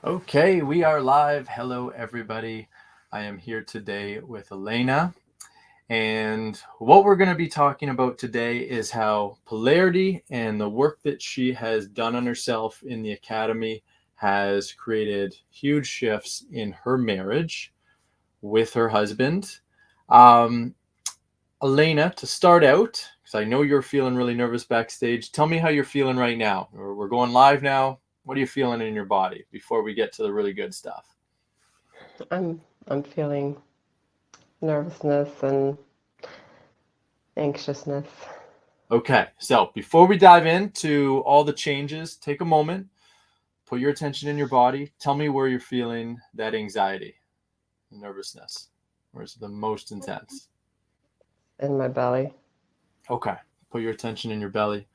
Okay, we are live. Hello, everybody. I am here today with Elena. And what we're going to be talking about today is how polarity and the work that she has done on herself in the academy has created huge shifts in her marriage with her husband. Um, Elena, to start out, because I know you're feeling really nervous backstage, tell me how you're feeling right now. We're going live now. What are you feeling in your body before we get to the really good stuff? I'm feeling nervousness and anxiousness. Okay, so before we dive into all the changes, take a moment, put your attention in your body. Tell me where you're feeling that anxiety, nervousness, where is it the most intense? In my belly. Okay, put your attention in your belly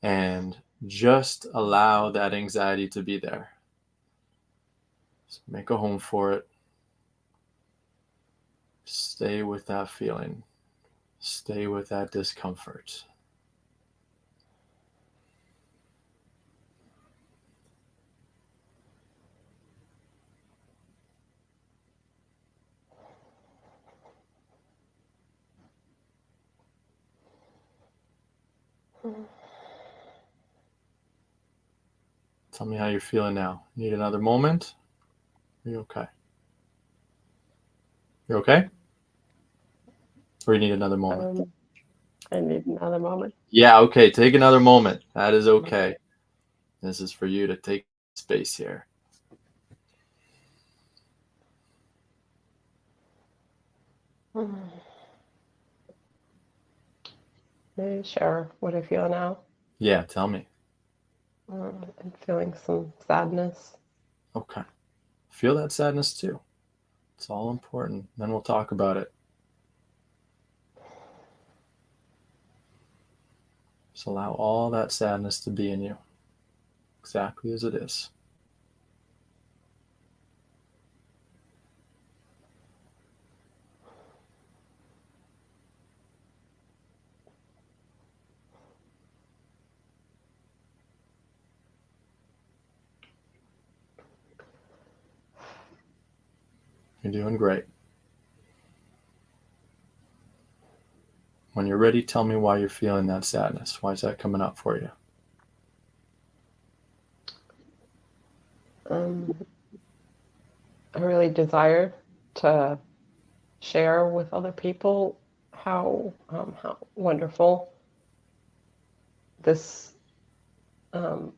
and just allow that anxiety to be there. So make a home for it. Stay with that feeling. Stay with that discomfort. Tell me how you're feeling now. Need another moment? Are you okay? You're okay? Or you need another moment? Um, I need another moment. Yeah, okay. Take another moment. That is okay. This is for you to take space here. May I share what I feel now? Yeah, tell me. I'm feeling some sadness. Okay. Feel that sadness too. It's all important. Then we'll talk about it. Just allow all that sadness to be in you, exactly as it is. You're doing great. When you're ready, tell me why you're feeling that sadness. Why is that coming up for you? Um, I really desire to share with other people how wonderful this um,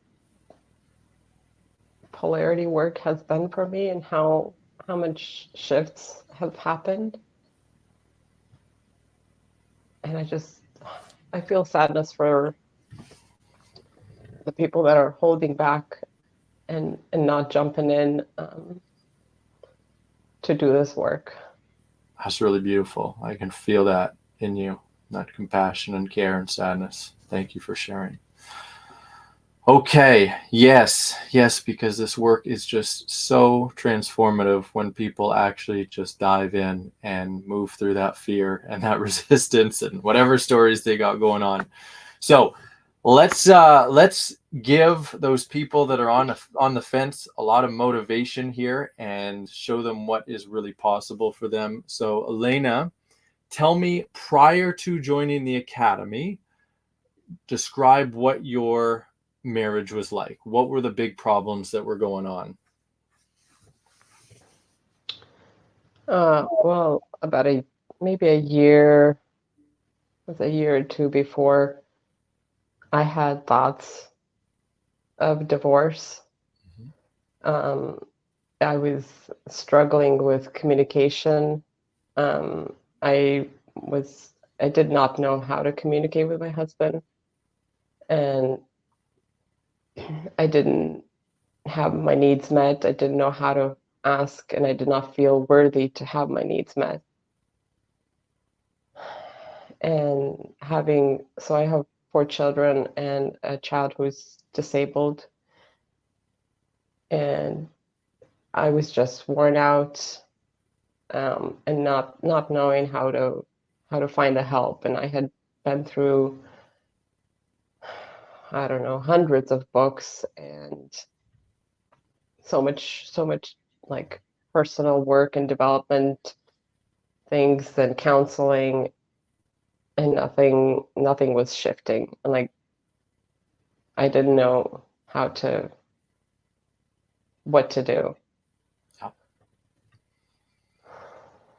polarity work has been for me, and how much shifts have happened. And I feel sadness for the people that are holding back and not jumping in to do this work. That's really beautiful. I can feel that in you, that compassion and care and sadness. Thank you for sharing. Okay, yes, because this work is just so transformative when people actually just dive in and move through that fear and that resistance and whatever stories they got going on. So let's give those people that are on the fence a lot of motivation here and show them what is really possible for them. So Elena, tell me, prior to joining the academy, describe what your marriage was like. What were the big problems that were going on? Well, about maybe a year, was a year or two before, I had thoughts of divorce. Mm-hmm. Um, I was struggling with communication. Um, I I did not know how to communicate with my husband, and I didn't have my needs met. I didn't know how to ask, and I did not feel worthy to have my needs met. And so I have four children and a child who's disabled, and I was just worn out, and not knowing how to find the help. And I had been through, I don't know, hundreds of books and so much like personal work and development things and counseling, and nothing was shifting. And like I didn't know what to do.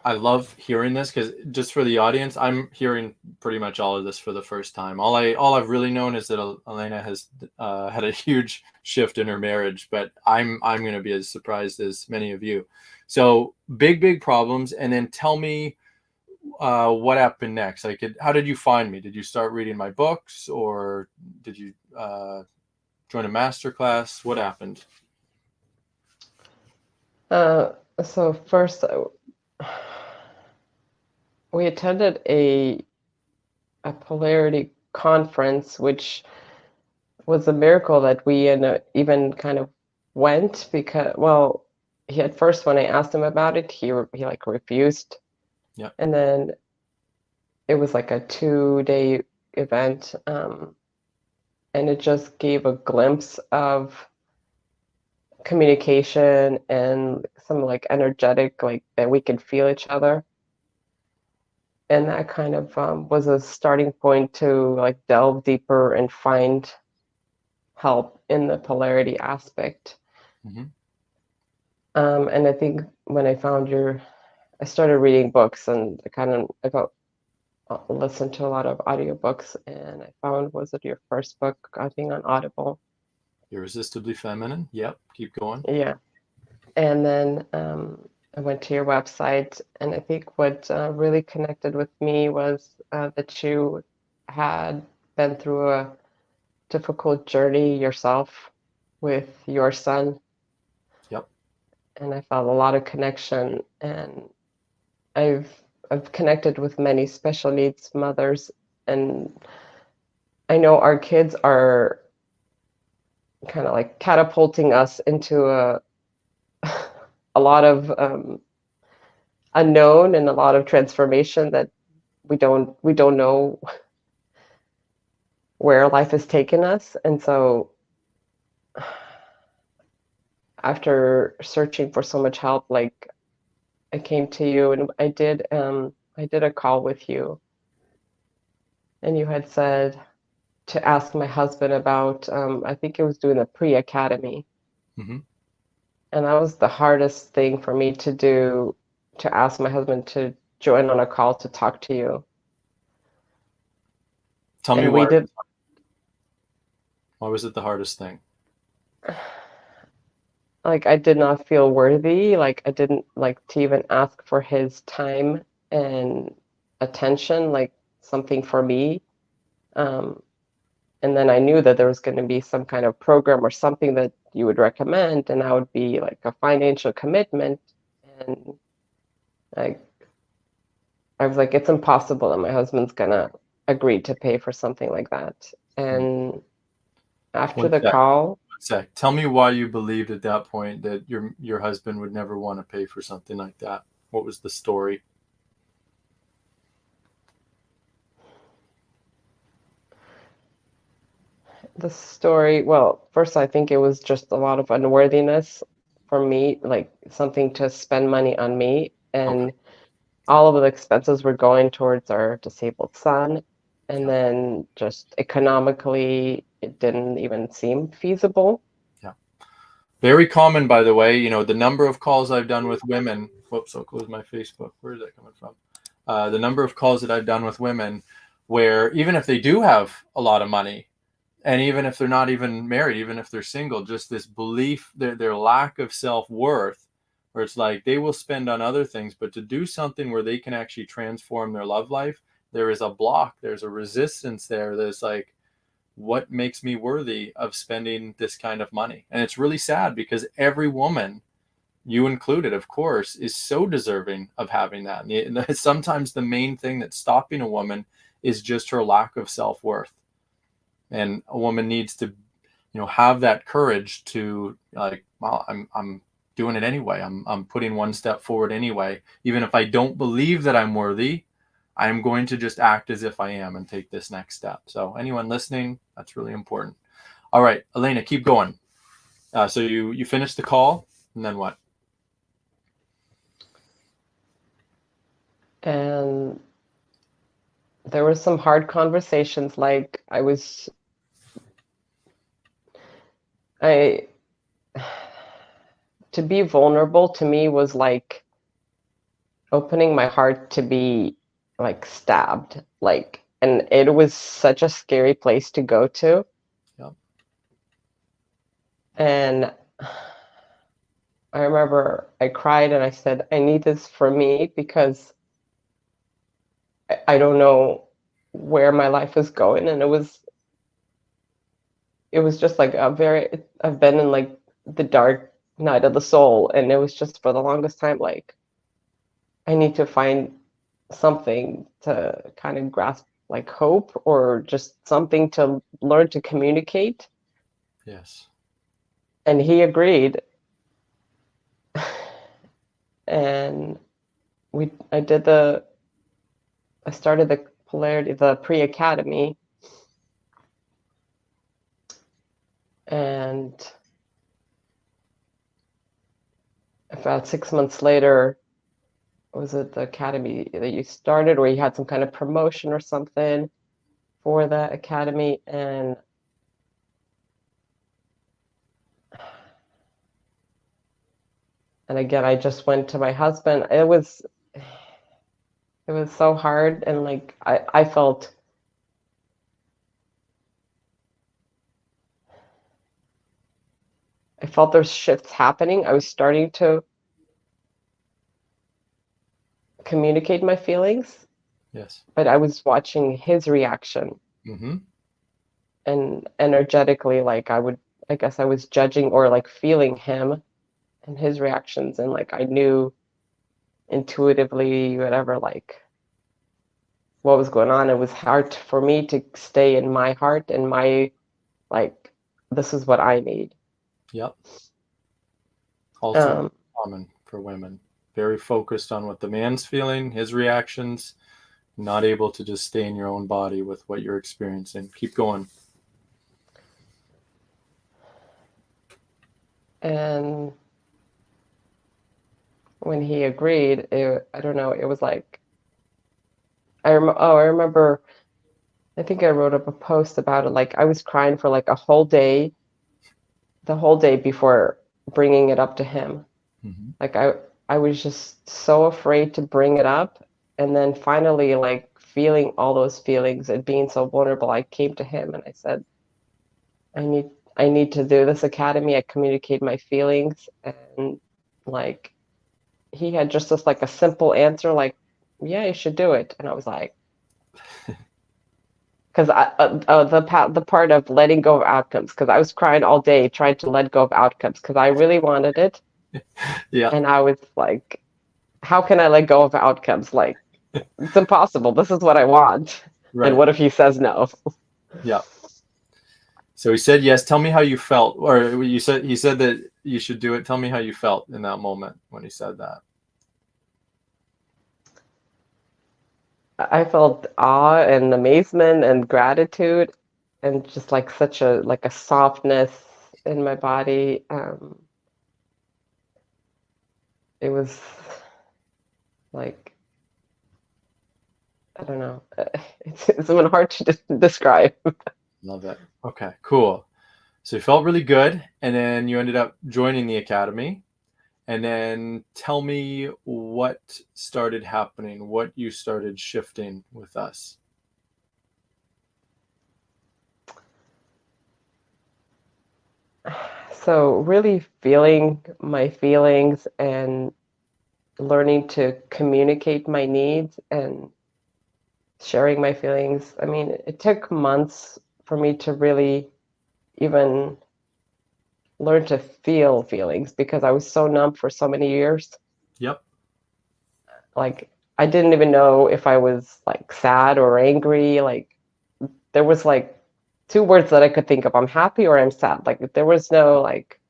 I love hearing this, because just for the audience, I'm hearing pretty much all of this for the first time. All I've really known is that Elena has had a huge shift in her marriage, but I'm going to be as surprised as many of you. So big problems, and then tell me what happened next. Like, how did you find me? Did you start reading my books, or did you join a masterclass? What happened? So first, we attended a polarity conference, which was a miracle that we even kind of went, because, well, he at first, when I asked him about it, he like refused. Yeah. And then it was like a 2-day event, and it just gave a glimpse of communication and some like energetic, like that we could feel each other. And that kind of was a starting point to like delve deeper and find help in the polarity aspect. Mm-hmm. And I think when I started reading books, and I got listened to a lot of audiobooks, and I found, was it your first book, I think, on Audible? Irresistibly Feminine. Yep. Keep going. Yeah. And then I went to your website, and I think what really connected with me was that you had been through a difficult journey yourself with your son. Yep. And I felt a lot of connection, and I've connected with many special needs mothers, and I know our kids are kind of like catapulting us into a lot of unknown, and a lot of transformation that we don't know where life has taken us. And so after searching for so much help, like, I came to you, and I did a call with you, and you had said to ask my husband about, I think it was doing the pre-academy. Mm-hmm. And that was the hardest thing for me to do, to ask my husband to join on a call to talk to you. Tell me And why. we did. Why was it the hardest thing? Like, I did not feel worthy. Like, I didn't like to even ask for his time and attention, like something for me. And then I knew that there was going to be some kind of program or something that you would recommend, and that would be like a financial commitment. And like, I was like, it's impossible that my husband's gonna agree to pay for something like that. And after the call, Tell me why you believed at that point that your husband would never want to pay for something like that. What was the story? the story, well, first, I think it was just a lot of unworthiness for me, like something to spend money on me. And Okay. all of the expenses were going towards our disabled son. And then just economically, it didn't even seem feasible. Yeah. Very common, by the way. You know, the number of calls I've done with women. Whoops, I'll close my Facebook. Where is that coming from? The number of calls that I've done with women where even if they do have a lot of money, and even if they're not even married, even if they're single, just this belief, their lack of self-worth, where it's like they will spend on other things, but to do something where they can actually transform their love life, there is a block, there's a resistance there. There's like, what makes me worthy of spending this kind of money? And it's really sad, because every woman, you included, of course, is so deserving of having that. And sometimes the main thing that's stopping a woman is just her lack of self-worth. And a woman needs to, have that courage to, like, well, I'm doing it anyway. I'm putting one step forward anyway. Even if I don't believe that I'm worthy, I'm going to just act as if I am and take this next step. So anyone listening, that's really important. All right, Elena, keep going. So you finished the call, and then what? And there were some hard conversations. Like I to be vulnerable to me was like opening my heart to be like stabbed, like, and it was such a scary place to go to. Yep. And I remember I cried and I said, I need this for me because I don't know where my life is going. And it was just like I've been in like the dark night of the soul, and it was just for the longest time like I need to find something to kind of grasp, like hope, or just something to learn to communicate. Yes. And he agreed. And I started the polarity, the pre-academy. And about 6 months later, was it the academy that you started, or you had some kind of promotion or something for the academy? And again, I just went to my husband. It was so hard, and like I felt there's shifts happening. I was starting to communicate my feelings, Yes. but I was watching his reaction. Mm-hmm. And energetically, like I guess I was judging or like feeling him and his reactions, and like I knew intuitively whatever, like what was going on. It was hard for me to stay in my heart and my, like, this is what I need. Yep. Also Um, common for women. Very focused on what the man's feeling, his reactions, not able to just stay in your own body with what you're experiencing. Keep going. and when he agreed, I don't know, it was like I remember, I think I wrote up a post about it. Like I was crying for like a whole day, the whole day before bringing it up to him. Mm-hmm. Like I was just so afraid to bring it up, and then finally, like feeling all those feelings and being so vulnerable, I came to him and I said, I need to do this academy. I communicate my feelings, and like he had just this like a simple answer, like, yeah, you should do it. And I was like, because the part of letting go of outcomes, because I was crying all day trying to let go of outcomes because I really wanted it. Yeah. And I was like, how can I let go of outcomes? Like, it's impossible. This is what I want. And Right. what if he says no? Yeah. So he said yes. Tell me how you felt, or he said that you should do it. Tell me how you felt in that moment when he said that. I felt awe and amazement and gratitude, and just like such a like a softness in my body. It was like, I don't know. It's even hard to describe. Love it. Okay, cool. So you felt really good, and then you ended up joining the academy. And then tell me what started happening, what you started shifting with us. So really feeling my feelings and learning to communicate my needs and sharing my feelings. I mean, it took months for me to really even learn to feel feelings because I was so numb for so many years. Yep. Like I didn't even know if I was like sad or angry. Like there was like two words that I could think of. I'm happy or I'm sad. Like there was no like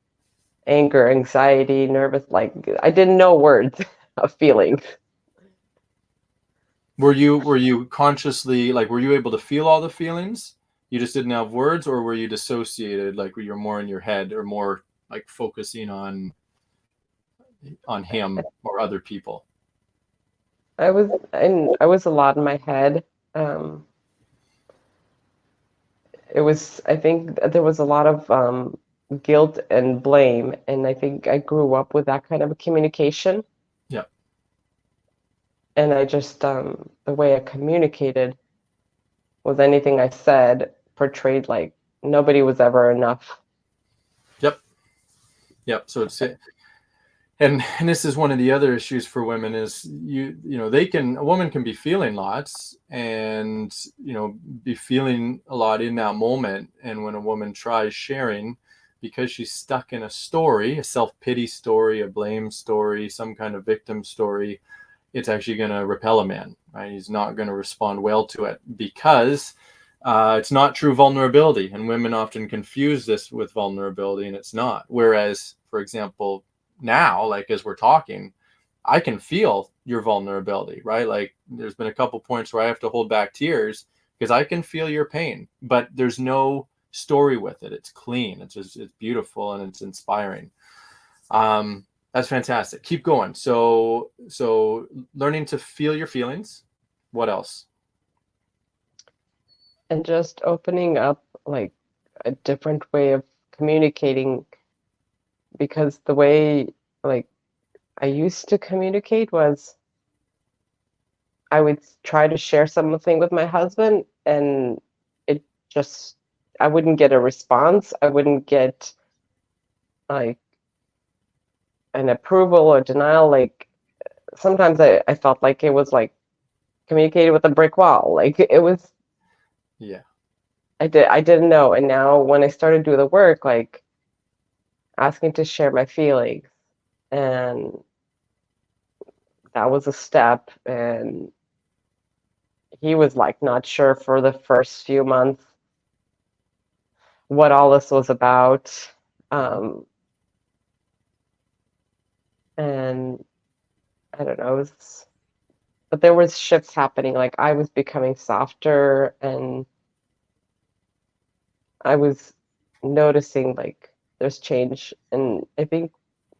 anger, anxiety, nervous. Like I didn't know words of feeling. Were you consciously, like, were you able to feel all the feelings? You just didn't have words, or were you dissociated, like you're more in your head or more like focusing on him or other people? I was a lot in my head. Um, I think there was a lot of guilt and blame, and I think I grew up with that kind of a communication. Yeah. And I just the way I communicated was anything I said portrayed like nobody was ever enough. Yep. Yep. So it's and this is one of the other issues for women is a woman can be feeling lots and be feeling a lot in that moment, and when a woman tries sharing, because she's stuck in a story, a self-pity story, a blame story, some kind of victim story, it's actually going to repel a man, right? He's not going to respond well to it because it's not true vulnerability, and women often confuse this with vulnerability, and it's not. Whereas, for example, now, like as we're talking, I can feel your vulnerability, right? Like there's been a couple points where I have to hold back tears because I can feel your pain, but there's no story with it. It's clean. It's beautiful and it's inspiring. That's fantastic. Keep going. So learning to feel your feelings. What else? And just opening up like a different way of communicating, because the way like I used to communicate was I would try to share something with my husband and it just I wouldn't get a response. I wouldn't get like an approval or denial. Like sometimes I felt like it was like communicated with a brick wall. Like it was Yeah. I didn't know. And now when I started to do the work, like asking to share my feelings, and that was a step. And he was like not sure for the first few months what all this was about. Um, and I don't know, but there was shifts happening. Like I was becoming softer, and I was noticing like there's change. And I think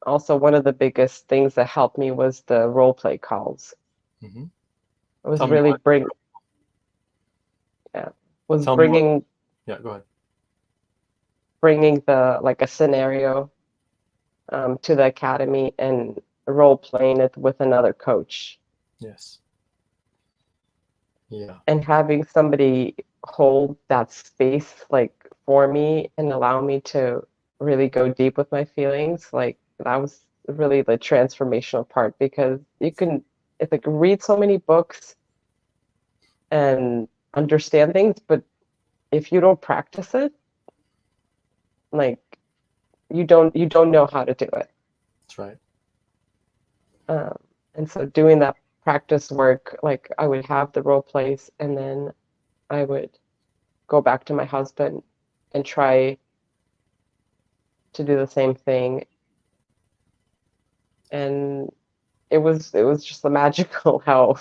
also one of the biggest things that helped me was the role play calls. Mm-hmm. It was Tell me really what. yeah, was Tell me what. bringing Yeah, go ahead. the like a scenario to the academy and role playing it with another coach, Yes. Yeah. and having somebody hold that space like for me and allow me to really go deep with my feelings. Like that was really the transformational part, because you can it's like read so many books and understand things, but if you don't practice it, like you don't know how to do it. That's right. um, and so doing that practice work, like I would have the role plays and then I would go back to my husband and try to do the same thing. And it was just the magical how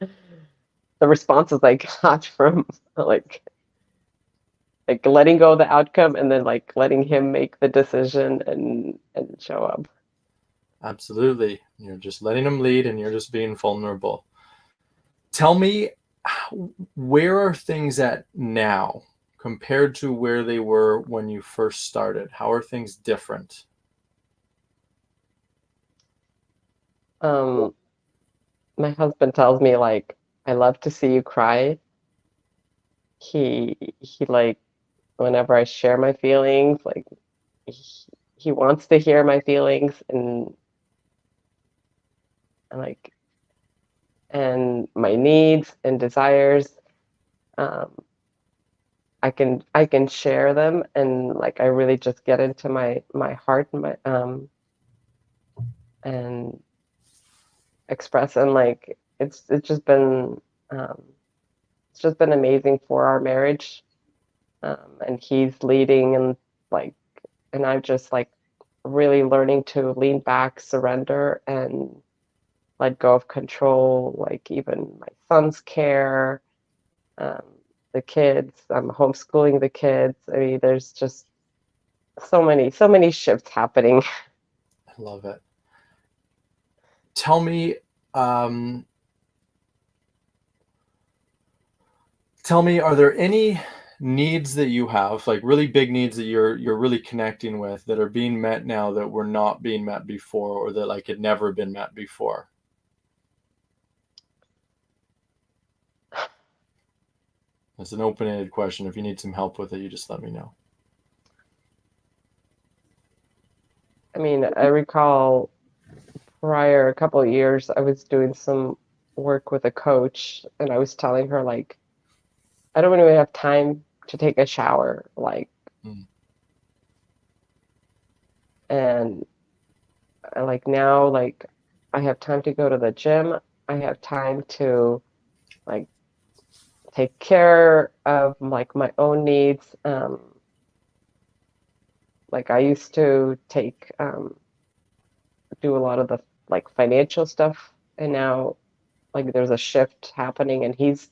the responses I got from like letting go of the outcome and then like letting him make the decision and show up. Absolutely. You're just letting them lead and you're just being vulnerable. Tell me, where are things at now compared to where they were when you first started? How are things different? um my husband tells me like, I love to see you cry. He like whenever I share my feelings, like he, he wants to hear my feelings, and like and my needs and desires. um I can share them, and like I really just get into my heart and my and express, and like um it's just been amazing for our marriage. And he's leading, and like and I'm just like really learning to lean back, surrender, and let go of control, like even my son's care, um, the kids. I'm homeschooling the kids. I mean, there's just so many shifts happening. I love it. Tell me, are there any needs that you have, like really big needs that you're really connecting with, that are being met now that were not being met before, or that like had never been met before? It's an open-ended question. If you need some help with it, you just let me know. I mean, I recall prior a couple of years, I was doing some work with a coach, and I was telling her like, I don't really have time to take a shower, like, and like now, like, I have time to go to the gym. I have time to like take care of like my own needs. Like I used to take do a lot of the like financial stuff, and now like there's a shift happening, and he's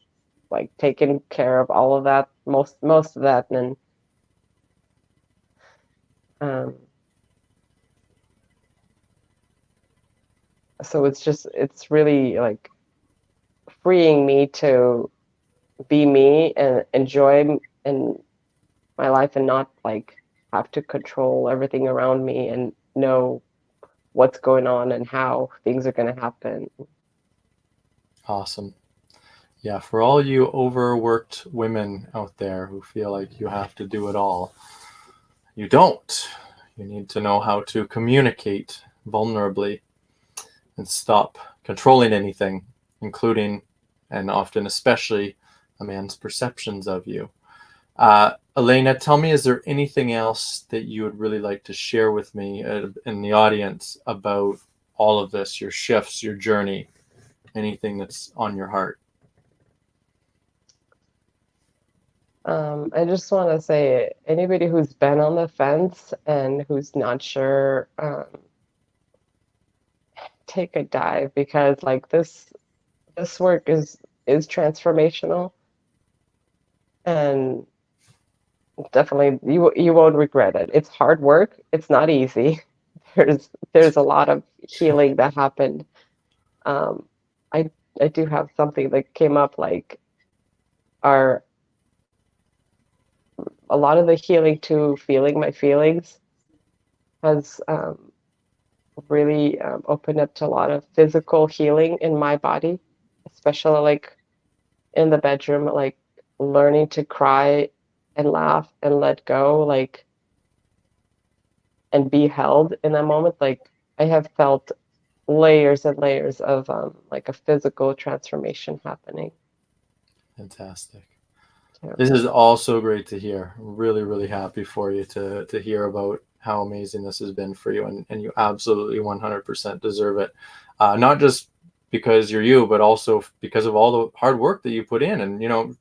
like taking care of all of that, most of that, and um, so it's really like freeing me to be me and enjoy in my life and not like have to control everything around me and know what's going on and how things are going to happen. Awesome. Yeah, for all you overworked women out there who feel like you have to do it all, you don't. You need to know how to communicate vulnerably and stop controlling anything, including and often especially a man's perceptions of you. Elena, tell me, is there anything else that you would really like to share with me in the audience about all of this, your shifts, your journey, anything that's on your heart? I just want to say, anybody who's been on the fence and who's not sure, take a dive, because like this work is transformational, and definitely you won't regret it. It's hard work. It's not easy. There's a lot of healing that happened. Um, I I do have something that came up, like our a lot of the healing to feeling my feelings has really opened up to a lot of physical healing in my body, especially like in the bedroom, like learning to cry and laugh and let go, like, and be held in that moment. Like I have felt layers and layers of like a physical transformation happening. Fantastic. Yeah. This is all so great to hear. I'm really, really happy for you to hear about how amazing this has been for you. And you absolutely 100% deserve it. Not just because you're you, but also because of all the hard work that you put in. And, you know,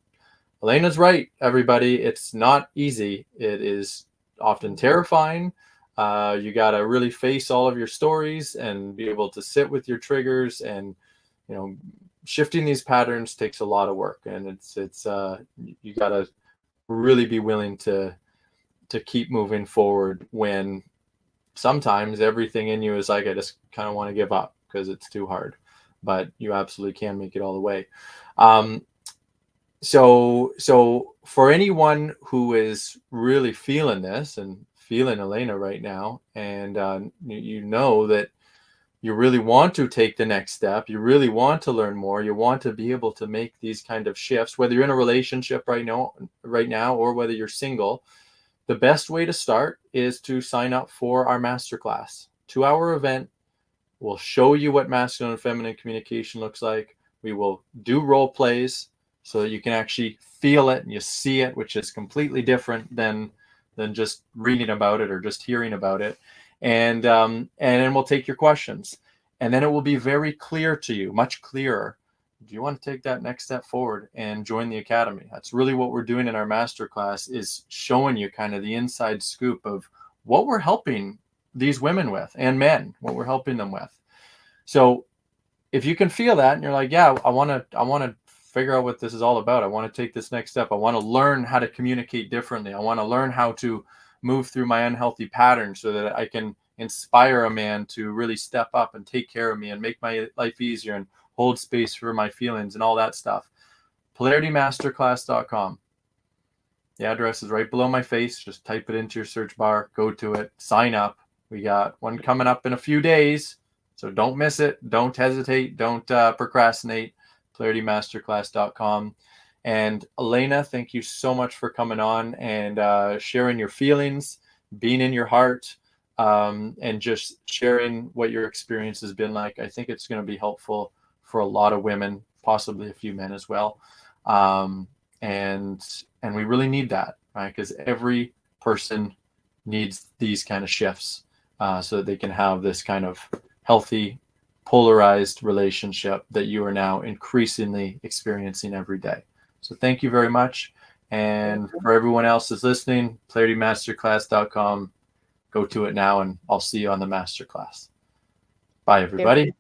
Elena's right, everybody. It's not easy. It is often terrifying. You got to really face all of your stories and be able to sit with your triggers, and, you know, shifting these patterns takes a lot of work, and it's you got to really be willing to keep moving forward when sometimes everything in you is like, I just kind of want to give up because it's too hard, but you absolutely can make it all the way. So for anyone who is really feeling this and feeling Elena right now, and you know that you really want to take the next step, you really want to learn more, you want to be able to make these kind of shifts, whether you're in a relationship right now, or whether you're single, the best way to start is to sign up for our masterclass. 2-hour event. We'll show you what masculine and feminine communication looks like. We will do role plays so that you can actually feel it and you see it, which is completely different than just reading about it or just hearing about it. And then we'll take your questions, and then it will be very clear to you, much clearer. Do you want to take that next step forward and join the academy? That's really what we're doing in our masterclass, is showing you kind of the inside scoop of what we're helping these women with, and men, what we're helping them with. So if you can feel that and you're like, yeah, I want to figure out what this is all about. I want to take this next step. I want to learn how to communicate differently. I want to learn how to move through my unhealthy patterns so that I can inspire a man to really step up and take care of me and make my life easier and hold space for my feelings and all that stuff. PolarityMasterclass.com. The address is right below my face. Just type it into your search bar, go to it, sign up. We got one coming up in a few days, so don't miss it. Don't hesitate. Don't procrastinate. PolarityMasterclass.com. And Elena, thank you so much for coming on and sharing your feelings, being in your heart, and just sharing what your experience has been like. I think it's going to be helpful for a lot of women, possibly a few men as well. And we really need that, right? Because every person needs these kind of shifts so that they can have this kind of healthy, polarized relationship that you are now increasingly experiencing every day. So thank you very much. And for everyone else that's listening, PolarityMasterclass.com. Go to it now, and I'll see you on the masterclass. Bye, everybody.